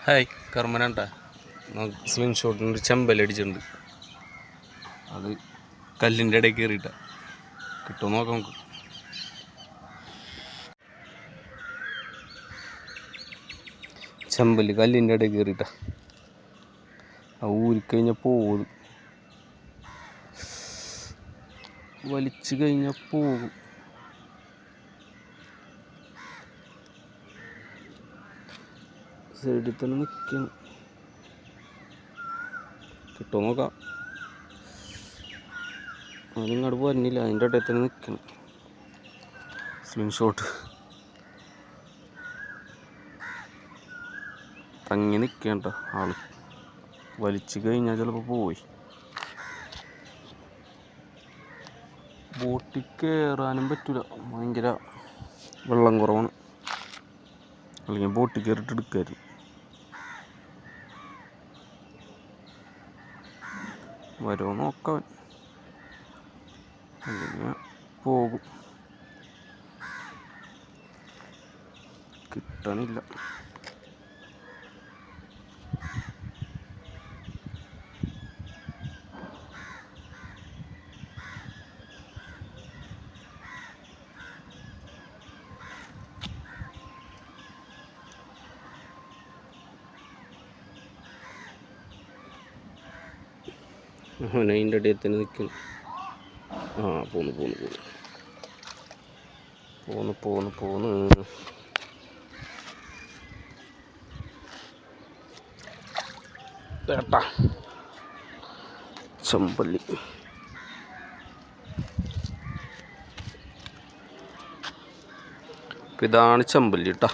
Hi കർമ്മനാട്ടാ sling ഷോട്ടിന് ചെമ്പലടിച്ചിട്ടുണ്ട്. അത് കല്ലിൻ്റെ ഇടയിൽ കയറിയിട്ട കിട്ടുമോ നോക്കാം നമുക്ക്. ചെമ്പല് കല്ലിൻ്റെ ഇടയിൽ കയറിയിട്ട ആ ഊരിക്കഴിഞ്ഞാൽ പോകും, വലിച്ചു കഴിഞ്ഞാൽ പോകും. സൈഡിൽ തന്നെ നിൽക്കണം, കിട്ടുമോ നോക്കാം. അതിങ്ങോട്ട് വരുന്നില്ല, അതിൻ്റെ ഇടയിൽ തന്നെ നിൽക്കണം. സ്ലിംഗ് ഷോട്ട് തങ്ങി നിൽക്കേണ്ട ആള്, വലിച്ചു കഴിഞ്ഞാൽ ചിലപ്പോൾ പോയി. ബോട്ടിൽ കയറാനും പറ്റില്ല, ഭയങ്കര വെള്ളം കുറവാണ്, അല്ലെങ്കിൽ ബോട്ടിൽ കയറിയിട്ട് എടുക്കായിരുന്നു. വരുമോ നോക്കാൻ, അല്ലെങ്കിൽ പോകും. കിട്ടണില്ല. അതിൻ്റെ ഇടയിൽ തന്നെ നിൽക്കുന്നു. പോന്ന് കേട്ടാ ചെമ്പല്ലി. ഇതാണ് ചെമ്പല്ലി കേട്ടാ.